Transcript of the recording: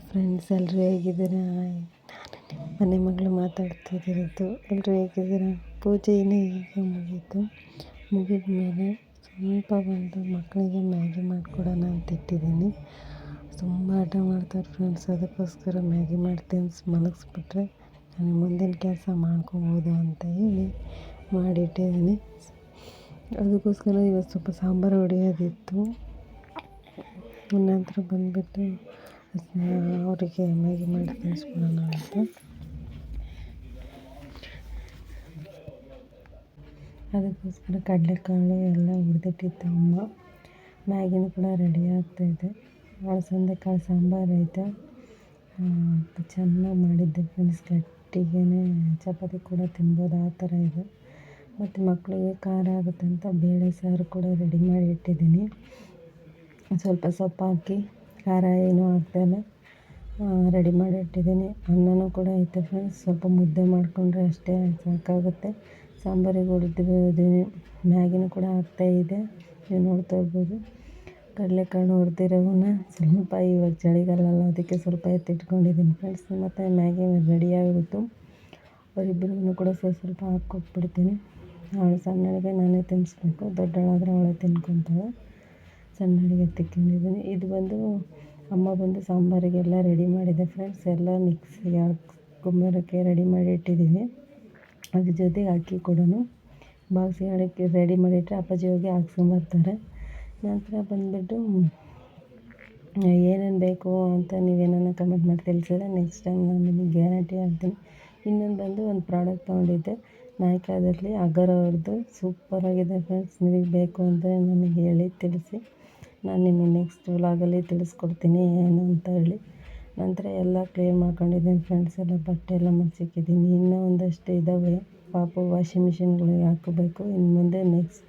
Friends ಎಲ್ಲರೂ ಹೇಗಿದ್ದೀರಾ? ಮನೆ ಮಗಳು ಮಾತಾಡ್ತಿದ್ದಿರೋದು. ಎಲ್ಲರೂ ಹೇಗಿದ್ದೀರಾ? ಪೂಜೆ ಇನ್ನೂ ಈಗ ಮುಗೀತು. ಮುಗಿದ ಮೇಲೆ ಸ್ವಲ್ಪ ಬಂದು ಮಕ್ಕಳಿಗೆ ಮ್ಯಾಗಿ ಮಾಡಿಕೊಡೋಣ ಅಂತ ಇಟ್ಟಿದ್ದೀನಿ. ತುಂಬ ಹಠ ಮಾಡ್ತಾರೆ ಫ್ರೆಂಡ್ಸ್. ಅದಕ್ಕೋಸ್ಕರ ಮ್ಯಾಗಿ ಮಾಡ್ತೀನಿ ಮಲಗಿಸ್ಬಿಟ್ರೆ ನಾನು ಮುಂದಿನ ಕೆಲಸ ಮಾಡ್ಕೊಬೋದು ಅಂತ ಹೇಳಿ ಮಾಡಿಟ್ಟಿದ್ದೀನಿ. ಅದಕ್ಕೋಸ್ಕರ ಇವತ್ತು ಸ್ವಲ್ಪ ಸಾಂಬಾರು ಹೊಡೆಯೋದಿತ್ತು. ನಂತರ ಬಂದುಬಿಟ್ಟು ಅವರಿಗೆ ಮ್ಯಾಗಿ ಮಾಡಿ ತಿನ್ನಿಸ್ಬಿಡೋಣ ಅಂತ. ಅದಕ್ಕೋಸ್ಕರ ಕಡಲೆಕಾಳು ಎಲ್ಲ ಹುರಿದಿಟ್ಟಿತ್ತು ಅಮ್ಮ. ಮ್ಯಾಗಿನೂ ಕೂಡ ರೆಡಿ ಆಗ್ತಾಯಿದೆ. ಅಲಸಂದೆ ಕಾಳು ಸಾಂಬಾರು ಐತೆ. ಚೆನ್ನಾಗಿ ಮಾಡಿದ್ದೆ ಫ್ರೆಂಡ್ಸ್. ಗಟ್ಟಿಗೆ ಚಪಾತಿ ಕೂಡ ತಿನ್ಬೋದು, ಆ ಥರ ಇದೆ. ಮತ್ತು ಮಕ್ಕಳಿಗೆ ಖಾರ ಆಗುತ್ತೆ ಅಂತ ಬೇಳೆ ಸಾರು ಕೂಡ ರೆಡಿ ಮಾಡಿ ಇಟ್ಟಿದ್ದೀನಿ. ಸ್ವಲ್ಪ ಸೊಪ್ಪು ಹಾಕಿ ಖಾರ ಏನೂ ಹಾಕ್ದೇ ರೆಡಿ ಮಾಡಿ ಇಟ್ಟಿದ್ದೀನಿ. ಅನ್ನನೂ ಕೂಡ ಐತೆ ಫ್ರೆಂಡ್ಸ್. ಸ್ವಲ್ಪ ಮುದ್ದೆ ಮಾಡಿಕೊಂಡ್ರೆ ಅಷ್ಟೇ ಸಾಕಾಗುತ್ತೆ. ಸಾಂಬಾರಿಗೆ ಹುರಿದಿದ್ದೀನಿ. ಮ್ಯಾಗಿನೂ ಕೂಡ ಆಗ್ತಾಯಿದೆ, ನೀವು ನೋಡ್ತಾ ಇರ್ಬೋದು. ಕಡಲೆಕಾಳು ಹುರಿದಿರೋವನ್ನ ಸ್ವಲ್ಪ ಇವಾಗ ಚಳಿಗಾಲ ಅಲ್ಲ, ಅದಕ್ಕೆ ಸ್ವಲ್ಪ ಎತ್ತಿಟ್ಕೊಂಡಿದ್ದೀನಿ ಫ್ರೆಂಡ್ಸ್. ಮತ್ತು ಮ್ಯಾಗಿ ರೆಡಿ ಆಗಿಬಿಟ್ಟು ಅವರಿಬ್ಬರಿಗೂ ಕೂಡ ಸ್ವಲ್ಪ ಹಾಕ್ಕೊಟ್ಬಿಡ್ತೀನಿ. ಅವಳು ಸಣ್ಣಳಿಗೆ ನಾನೇ ತಿನ್ನಿಸ್ಬೇಕು, ದೊಡ್ಡವಳಾದರೆ ಅವಳೇ ತಿನ್ಕೊತಾಳೆ. ಸಣ್ಣಳಿಗೆ ತಿಕ್ಕೊಂಡಿದ್ದೀನಿ. ಇದು ಬಂದು ಅಮ್ಮ ಬಂದು ಸಾಂಬಾರಿಗೆಲ್ಲ ರೆಡಿ ಮಾಡಿದೆ ಫ್ರೆಂಡ್ಸ್. ಎಲ್ಲ ಮಿಕ್ಸಿಗೆ ಹಾಕ್ಕೊಂಬರೋಕ್ಕೆ ರೆಡಿ ಮಾಡಿ ಇಟ್ಟಿದ್ದೀನಿ. ಅದ್ರ ಜೊತೆಗೆ ಅಕ್ಕಿ ಕೂಡ ಬಾಕ್ಸಿಗೆ ಹಾಕಿ ರೆಡಿ ಮಾಡಿಟ್ಟರೆ ಅಪ್ಪಾಜಿ ಹೋಗಿ ಹಾಕ್ಸ್ಕೊಂಬರ್ತಾರೆ. ನಂತರ ಬಂದುಬಿಟ್ಟು ಏನೇನು ಬೇಕು ಅಂತ ನೀವೇನೋ ಕಮೆಂಟ್ ಮಾಡಿ ತಿಳಿಸಿದ್ರೆ ನೆಕ್ಸ್ಟ್ ಟೈಮ್ ನಾನು ನಿಮಗೆ ಗ್ಯಾರಂಟಿ ಹೇಳ್ತೀನಿ. ಇನ್ನೊಂದು ಬಂದು ಒಂದು ಪ್ರಾಡಕ್ಟ್ ತೊಗೊಂಡಿದ್ದೆ ನಾಯ್ಕಾದಲ್ಲಿ, ಅಗರ ಅವ್ರದ್ದು. ಸೂಪರಾಗಿದೆ ಫ್ರೆಂಡ್ಸ್. ನಿಮಗೆ ಬೇಕು ಅಂದರೆ ನನಗೆ ಹೇಳಿ ತಿಳಿಸಿ. ನಾನು ನಿಮಗೆ ನೆಕ್ಸ್ಟ್ ವ್ಲಾಗಲ್ಲಿ ತಿಳಿಸ್ಕೊಡ್ತೀನಿ ಏನು ಅಂತ ಹೇಳಿ. ನಂತರ ಎಲ್ಲ ಕ್ಲೀನ್ ಮಾಡ್ಕೊಂಡಿದ್ದೀನಿ ಫ್ರೆಂಡ್ಸ್. ಎಲ್ಲ ಬಟ್ಟೆ ಎಲ್ಲ ಮಡ್ಚಿಕ್ಕಿದ್ದೀನಿ. ಇನ್ನೂ ಒಂದಷ್ಟು ಇದ್ದಾವೆ ಪಾಪು ವಾಷಿಂಗ್ ಮಿಷಿನ್ಗಳಿಗೆ ಹಾಕೋಬೇಕು ಇನ್ನು ಮುಂದೆ ನೆಕ್ಸ್ಟ್